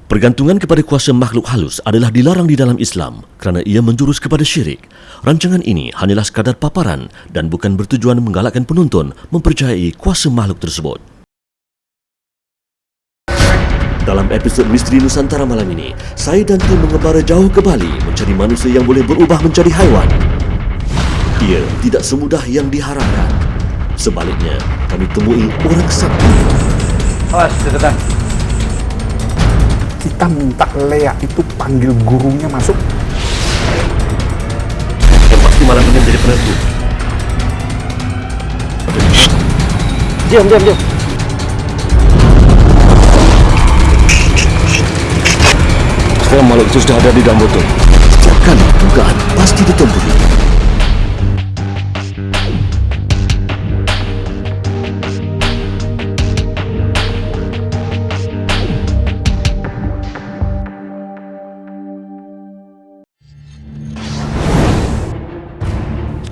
Pergantungan kepada kuasa makhluk halus adalah dilarang di dalam Islam kerana ia menjurus kepada syirik. Rancangan ini hanyalah sekadar paparan dan bukan bertujuan menggalakkan penonton mempercayai kuasa makhluk tersebut. Dalam episod Misteri Nusantara malam ini, saya dan tim mengembara jauh ke Bali mencari manusia yang boleh berubah menjadi haiwan. Ia tidak semudah yang diharapkan. Sebaliknya, kami temui orang sakti. Awas, deketan. Kita minta Lea itu panggil gurunya masuk. Yang pasti malam ini menjadi penentu. Diam. Sekarang makhluk itu sudah ada di dalam botol. Setiap kali dugaan pasti ditempuri.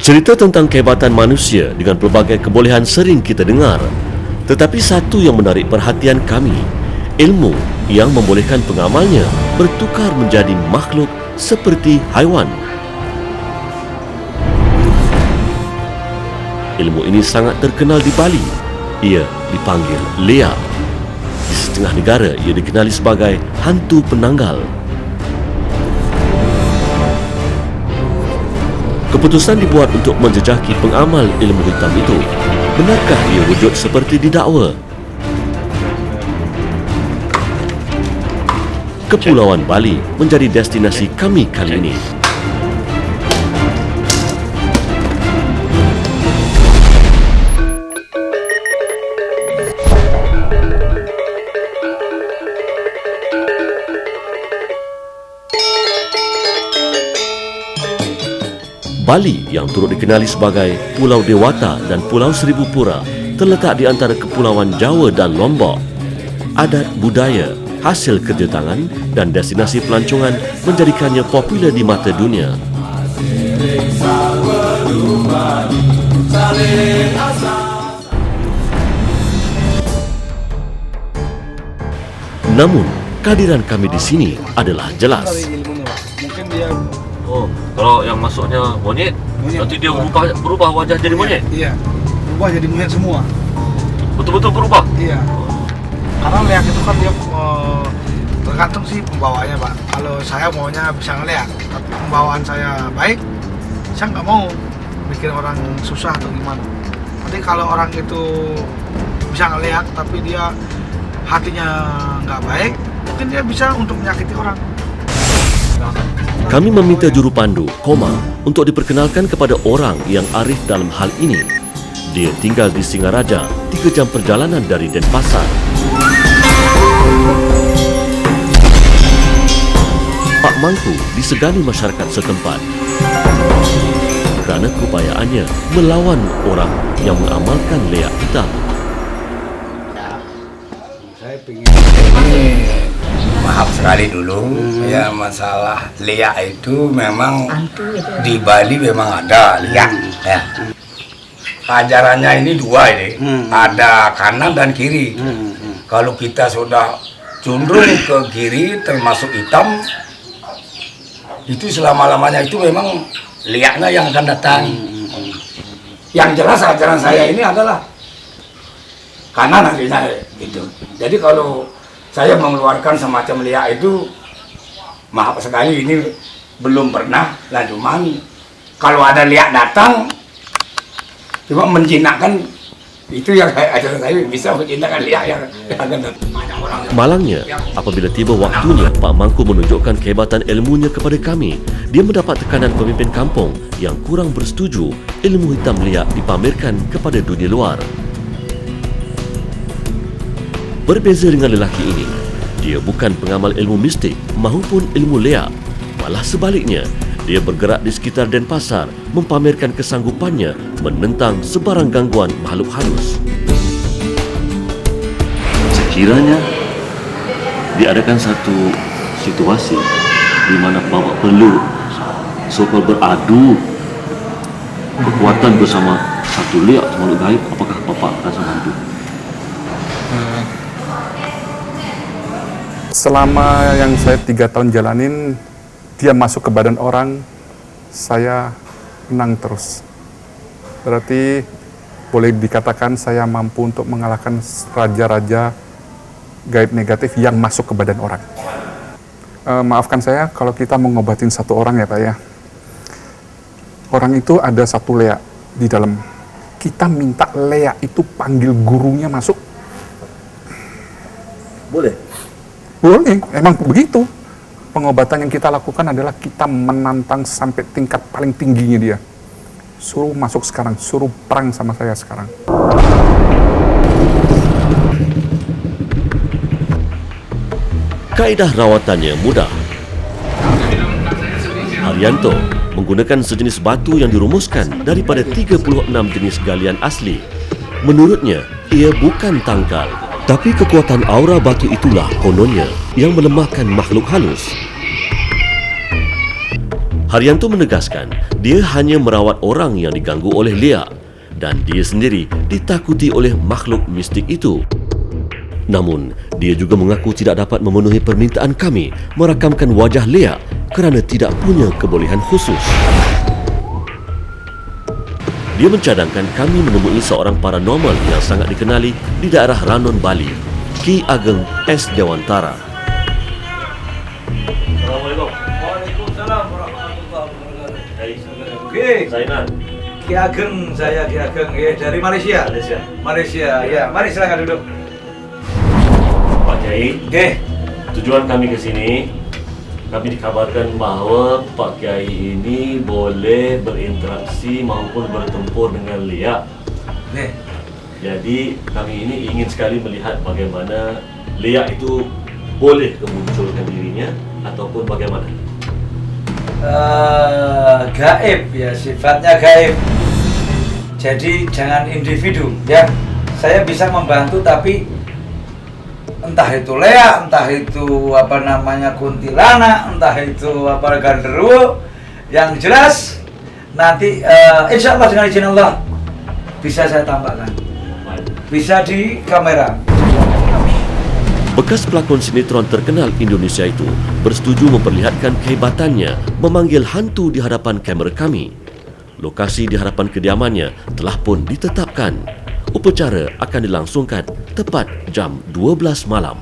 Cerita tentang kehebatan manusia dengan pelbagai kebolehan sering kita dengar. Tetapi satu yang menarik perhatian kami, ilmu yang membolehkan pengamalnya bertukar menjadi makhluk seperti haiwan. Ilmu ini sangat terkenal di Bali. Ia dipanggil Lea. Di setengah negara ia dikenali sebagai hantu penanggal. Keputusan dibuat untuk menjejaki pengamal ilmu hitam itu. Benarkah ia wujud seperti didakwa? Kepulauan Bali menjadi destinasi kami kali ini. Bali yang turut dikenali sebagai Pulau Dewata dan Pulau Seribu Pura terletak di antara kepulauan Jawa dan Lombok. Adat, budaya, hasil kerja tangan dan destinasi pelancongan menjadikannya popular di mata dunia. Namun, kehadiran kami di sini adalah jelas. Mungkin dia Kalau yang masuknya monyet, nanti dia berubah wajah jadi monyet? Iya, berubah jadi monyet semua. Betul-betul berubah? Iya. Karena leak itu kan dia tergantung sih pembawaannya, Pak. Kalau saya maunya bisa ngeliat, tapi pembawaan saya baik, saya nggak mau bikin orang susah atau gimana. Nanti kalau orang itu bisa ngeliat, tapi dia hatinya nggak baik, mungkin dia bisa untuk menyakiti orang. Kami meminta juru pandu, Koma, untuk diperkenalkan kepada orang yang arif dalam hal ini. Dia tinggal di Singaraja, 3 jam perjalanan dari Denpasar. Pak Mangku disegani masyarakat setempat kerana kerupayaannya melawan orang yang mengamalkan leak hitam. saya pengen Maaf sekali dulu, ya masalah liak itu memang di Bali memang ada liak. Ya. Ajarannya ini dua ini, ada kanan dan kiri. Kalau kita sudah cenderung ke kiri termasuk hitam, itu selama-lamanya itu memang liaknya yang akan datang. Yang jelas ajaran saya ini adalah kanan akhirnya gitu. Jadi kalau saya mengeluarkan semacam liak itu, maaf sekali ini belum pernah, lah cuman kalau ada liak datang, cuma menjinakkan itu yang ajaran saya bisa menjinakkan liak yang akan datang. Malangnya, apabila tiba waktunya Pak Mangku menunjukkan kehebatan ilmunya kepada kami, dia mendapat tekanan pemimpin kampung yang kurang bersetuju ilmu hitam liak dipamerkan kepada dunia luar. Berbeza dengan lelaki ini, dia bukan pengamal ilmu mistik maupun ilmu leak. Malah sebaliknya, dia bergerak di sekitar Denpasar mempamerkan kesanggupannya menentang sebarang gangguan makhluk halus. Sekiranya diadakan satu situasi di mana bapak perlu so-called beradu kekuatan bersama satu leak makhluk gaib, apakah bapak rasa mampu? Selama yang saya 3 tahun jalanin, dia masuk ke badan orang, saya menang terus. Berarti boleh dikatakan saya mampu untuk mengalahkan raja-raja gaib negatif yang masuk ke badan orang. Maafkan saya kalau kita mengobatin satu orang ya Pak ya. Orang itu ada satu Lea di dalam. Kita minta Lea itu panggil gurunya masuk. Boleh? Boleh, emang begitu. Pengobatan yang kita lakukan adalah kita menantang sampai tingkat paling tingginya dia. Suruh masuk sekarang, suruh perang sama saya sekarang. Kaedah rawatannya mudah. Haryanto menggunakan sejenis batu yang dirumuskan daripada 36 jenis galian asli. Menurutnya, ia bukan tangkal, tapi kekuatan aura batu itulah kononnya yang melemahkan makhluk halus. Haryanto menegaskan, dia hanya merawat orang yang diganggu oleh Lea dan dia sendiri ditakuti oleh makhluk mistik itu. Namun, dia juga mengaku tidak dapat memenuhi permintaan kami merakamkan wajah Lea kerana tidak punya kebolehan khusus. Dia mencadangkan kami menemui seorang paranormal yang sangat dikenali di daerah Ranon, Bali, Ki Ageng S. Dewantara. Assalamualaikum. Waalaikumsalam warahmatullahi wabarakatuh. Oke, Zainan. Ki Ageng, saya Ki Ageng dari Malaysia. Malaysia, ya. Mari silakan duduk. Pak Kiai, tujuan kami ke sini, kami dikabarkan bahawa Pak Kiai ini boleh berinteraksi maupun bertempur dengan Lea. Jadi kami ini ingin sekali melihat bagaimana Lea itu boleh kemunculkan dirinya ataupun bagaimana. Gaib ya, sifatnya gaib. Jadi jangan individu ya. Saya bisa membantu tapi entah itu Lea, entah itu kuntilanak, entah itu genderuwo, yang jelas nanti insya Allah dengan izin Allah bisa saya tampakkan, bisa di kamera. Bekas pelakon sinetron terkenal Indonesia itu bersetuju memperlihatkan kehebatannya memanggil hantu di hadapan kamera kami. Lokasi di hadapan kediamannya telah pun ditetapkan. Upacara akan dilangsungkan tepat jam 12 malam.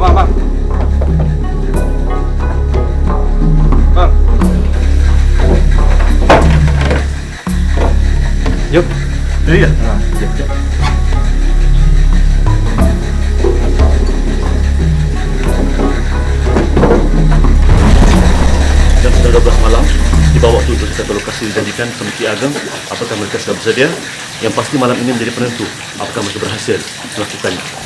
Pak. Yuk. Iya. Jam 12 malam, dibawa untuk satu lokasi dijanjikan sama Ki Ageng. Apakah mereka sudah bersedia? Yang pasti malam ini menjadi penentu apakah mereka berhasil melakukannya.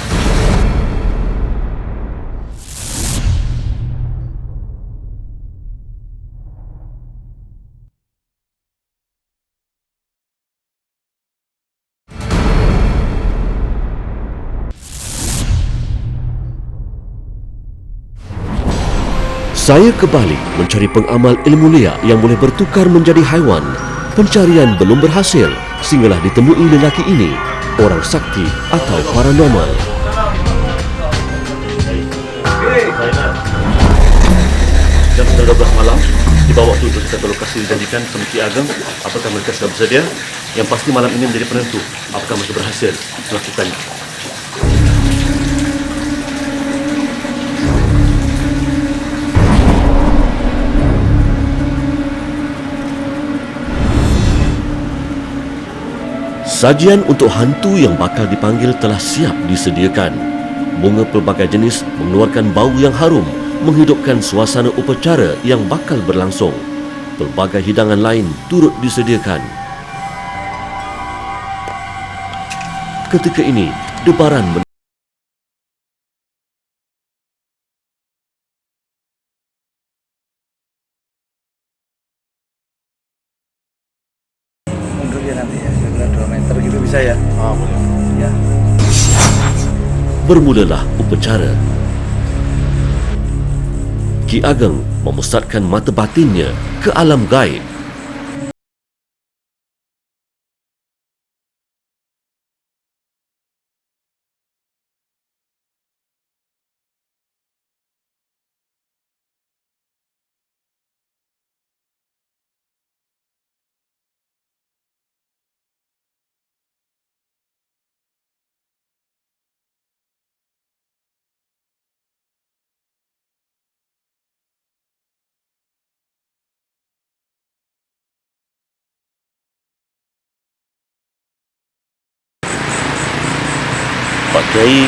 Saya ke Bali mencari pengamal ilmu Lea yang boleh bertukar menjadi haiwan. Pencarian belum berhasil sehinggalah ditemui lelaki ini, orang sakti atau paranormal. Jam 12 malam, dibawa untuk satu lokasi dijanjikan sama Ki Ageng. Apakah mereka sudah bersedia? Yang pasti malam ini menjadi penentu apakah mereka berhasil melakukannya. Sajian untuk hantu yang bakal dipanggil telah siap disediakan. Bunga pelbagai jenis mengeluarkan bau yang harum, menghidupkan suasana upacara yang bakal berlangsung. Pelbagai hidangan lain turut disediakan. Ketika ini, debaran Mundur ya nanti ya, kira 2 meter gitu bisa ya? Oh, boleh. Ya. bermulalah upacara. Ki Ageng memusatkan mata batinnya ke alam gaib. Pak Kiai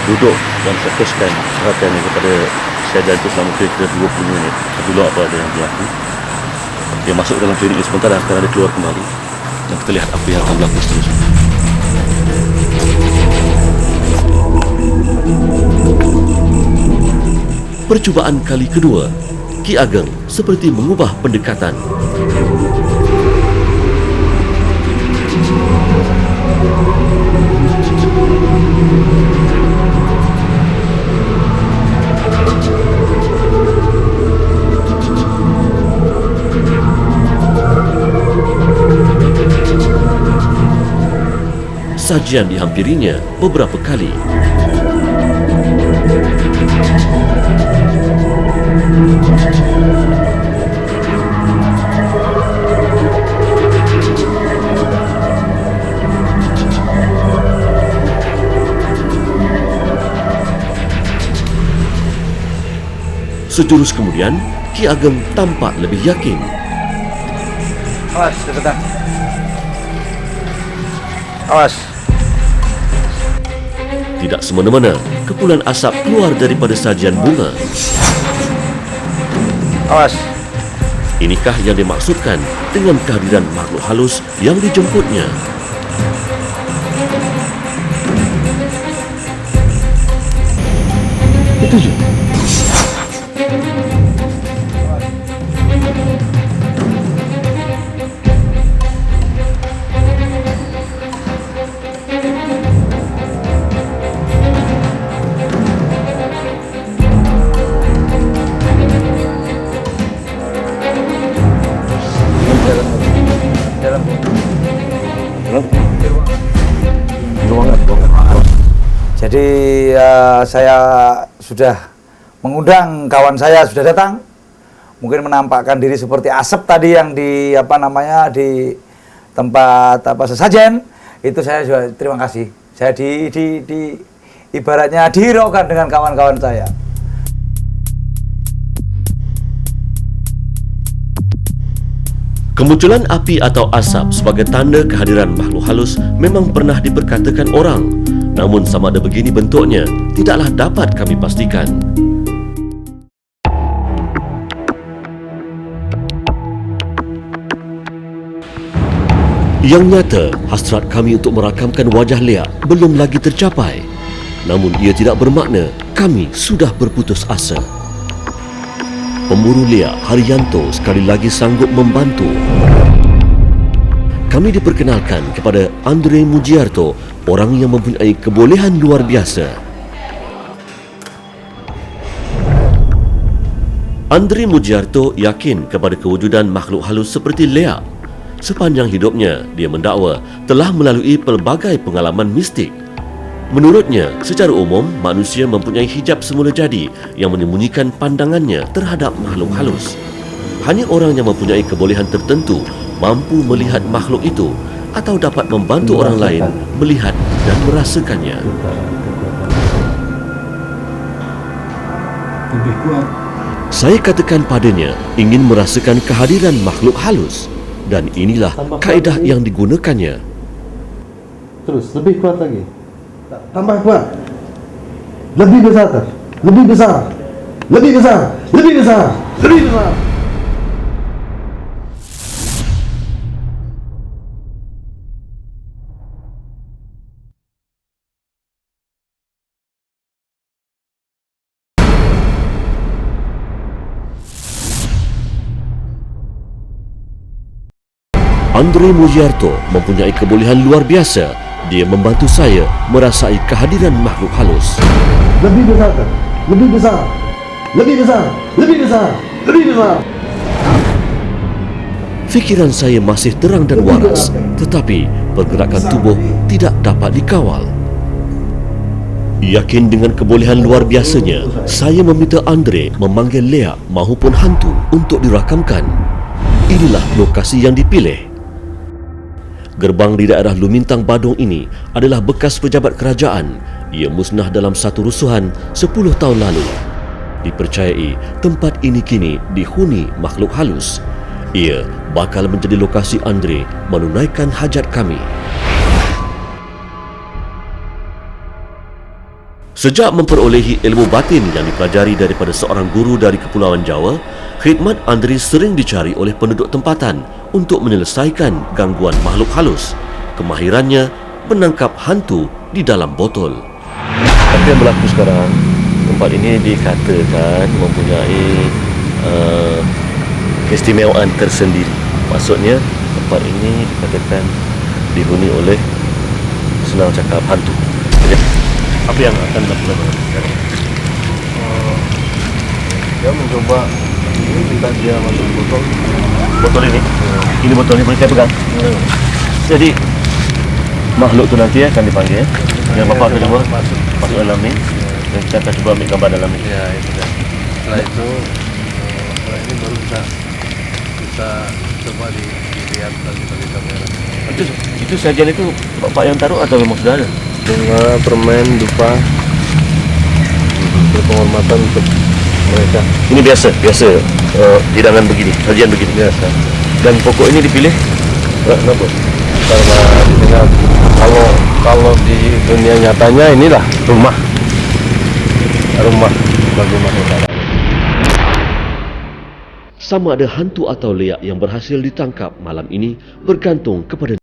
duduk dan fokuskan perhatiannya kepada syahadat itu selama kira-kira 20 minit. Dulu apa ada yang berlaku. Dia masuk dalam klinik sebentar dan akan ada keluar kembali. Dan kita lihat apa yang akan berlaku seterusnya. Percubaan kali kedua, Ki Ageng seperti mengubah pendekatan. Sajian dihampirinya beberapa kali. Sejurus kemudian, Ki Ageng tampak lebih yakin. Awas, deketan. Awas. Tidak semena-mena, kepulan asap keluar daripada sajian bunga. Awas. Inikah yang dimaksudkan dengan kehadiran makhluk halus yang dijemputnya? Itu je. Jadi saya sudah mengundang kawan saya sudah datang, mungkin menampakkan diri seperti asap tadi yang di di tempat sesajen. Itu saya juga terima kasih. Saya di ibaratnya dihiraukan dengan kawan-kawan saya. Kemunculan api atau asap sebagai tanda kehadiran makhluk halus memang pernah diperkatakan orang. Namun sama ada begini bentuknya, tidaklah dapat kami pastikan. Yang nyata, hasrat kami untuk merakamkan wajah Lia belum lagi tercapai. Namun ia tidak bermakna kami sudah berputus asa. Pemburu Lia, Haryanto, sekali lagi sanggup membantu. Kami diperkenalkan kepada Andre Mujiarto, orang yang mempunyai kebolehan luar biasa. Andre Mujiarto yakin kepada kewujudan makhluk halus seperti Lia. Sepanjang hidupnya, dia mendakwa telah melalui pelbagai pengalaman mistik. Menurutnya, secara umum, manusia mempunyai hijab semula jadi yang menyembunyikan pandangannya terhadap makhluk halus. Hanya orang yang mempunyai kebolehan tertentu mampu melihat makhluk itu atau dapat membantu orang lain melihat dan merasakannya. Lebih kuat. Saya katakan padanya ingin merasakan kehadiran makhluk halus, dan inilah kaedah yang digunakannya. Terus, lebih kuat lagi. Tambah kuat. Lebih besar. Lebih besar. Lebih besar. Lebih besar. Lebih besar. Andre Mujiarto mempunyai kebolehan luar biasa. Dia membantu saya merasai kehadiran makhluk halus. Lebih besar. Lebih besar. lebih besar, lebih besar, lebih besar. Fikiran saya masih terang dan waras, tetapi pergerakan tubuh tidak dapat dikawal. Yakin dengan kebolehan luar biasanya, saya meminta Andre memanggil Lea mahupun hantu untuk dirakamkan. Inilah lokasi yang dipilih. Gerbang di daerah Lumintang Badung ini adalah bekas pejabat kerajaan. Ia musnah dalam satu rusuhan 10 tahun lalu. Dipercayai tempat ini kini dihuni makhluk halus. Ia bakal menjadi lokasi Andre menunaikan hajat kami. Sejak memperolehi ilmu batin yang dipelajari daripada seorang guru dari Kepulauan Jawa, khidmat Andre sering dicari oleh penduduk tempatan untuk menyelesaikan gangguan makhluk halus. Kemahirannya menangkap hantu di dalam botol. Apa yang berlaku sekarang, tempat ini dikatakan mempunyai keistimewaan tersendiri. Maksudnya, tempat ini dikatakan dihuni oleh, senang cakap, hantu. Apa yang akan dilakukan sekarang? Dia mencoba ini, minta dia masuk botol. Botol ini? Ini botol ini boleh saya pegang? Jadi, makhluk tu nanti akan dipanggil. Yang Bapak akan cuba masuk dalam ni. Dan kita akan cuba ambil gambar dalam ni. Ya, itu dah. Setelah itu, setelah ini baru bisa coba dilihat lagi dari kamera. Itu sajian itu Bapak yang taruh atau memang sudah ada? Bunga, permen, dupa, berpenghormatan untuk mereka. Ini biasa hidangan begini, sajian begini. Biasa. Dan pokok ini dipilih kenapa? Karena dengan kalau di dunia nyatanya inilah rumah bagi manusia. Sama ada hantu atau leak yang berhasil ditangkap malam ini bergantung kepada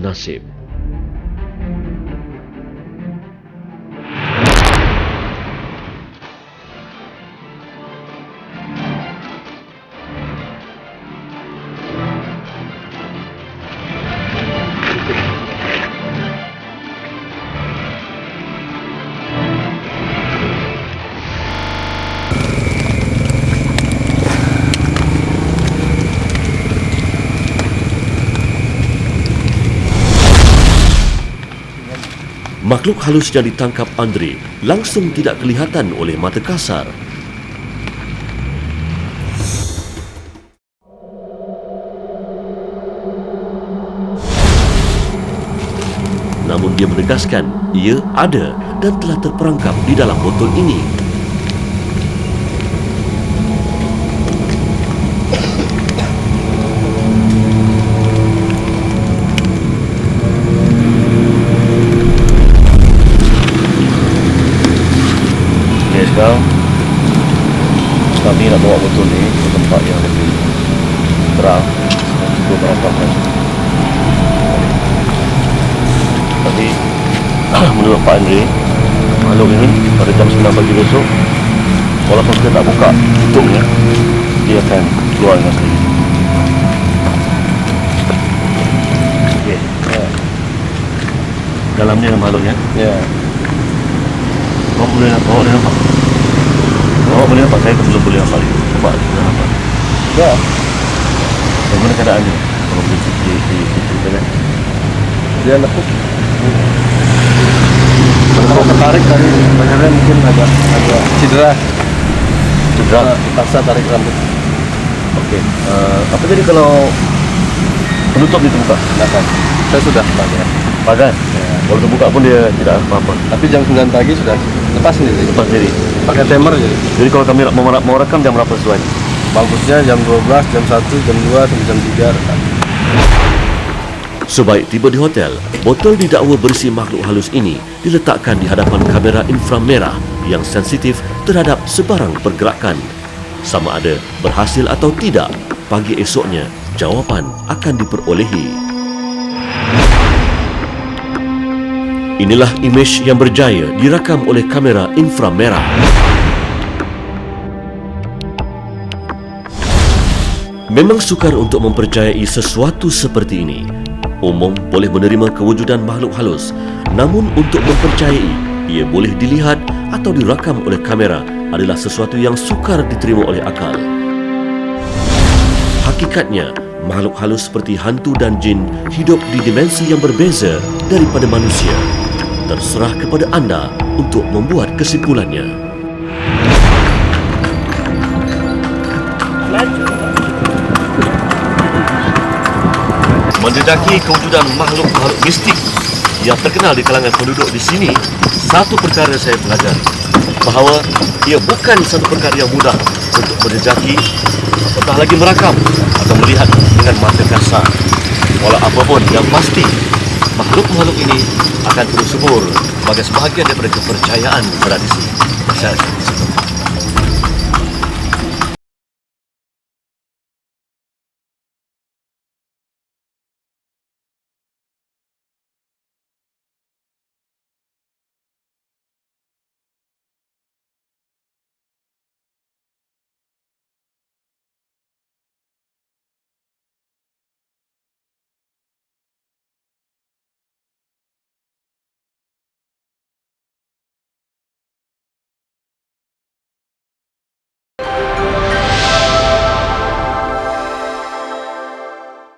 nasib. Makhluk halus yang ditangkap Andre langsung tidak kelihatan oleh mata kasar. Namun dia menegaskan ia ada dan telah terperangkap di dalam botol ini. Kami nak bawa botol ni ke tempat yang lebih terang untuk merakamkan. Tapi menurut Pak Andre, makhluk ini pada jam 9 pagi besok, walaupun kita tak buka tutupnya, dia akan keluar dengan sendiri. Okey. Dalamnya makhluknya. Ya. Kau boleh nampak? Oh, boleh nampak? Saya belum boleh nampak. Coba kita nampak. Ya. Bagaimana keadaannya? Kalau boleh ceritakan. Dia lekuk. Kalau ketarik tadi sebenarnya mungkin agak cedera. Dipaksa tarik rambut. Okey. Apa jadi kalau penutup diterbuka? Silakan. Saya sudah pakai. Pakai? Ya. Kalau terbuka pun dia tidak apa-apa. Tapi jam 9 pagi sudah lepas sendiri. Lepas sendiri. Pakai timer jadi. Jadi kalau kami mau rekam jam berapa sesuai? Bagusnya jam 12, jam 1, jam 2, sampai jam 3 rekam. Sebaik tiba di hotel, botol didakwa berisi makhluk halus ini diletakkan di hadapan kamera inframerah yang sensitif terhadap sebarang pergerakan. Sama ada berhasil atau tidak, pagi esoknya jawapan akan diperolehi. Inilah imej yang berjaya dirakam oleh kamera inframerah. Memang sukar untuk mempercayai sesuatu seperti ini. Umum boleh menerima kewujudan makhluk halus, namun untuk mempercayai ia boleh dilihat atau dirakam oleh kamera adalah sesuatu yang sukar diterima oleh akal. Hakikatnya, makhluk halus seperti hantu dan jin hidup di dimensi yang berbeza daripada manusia. Terserah kepada anda untuk membuat kesimpulannya. Mendedaki kewujudan makhluk-makhluk mistik yang terkenal di kalangan penduduk di sini, satu perkara saya pelajari, bahawa ia bukan satu perkara yang mudah untuk mendedaki, apatah lagi merakam atau melihat dengan mata kasar. Walau apapun yang pasti, makhluk-makhluk ini akan terus subur sebagai sebahagian daripada kepercayaan tradisi masyarakat.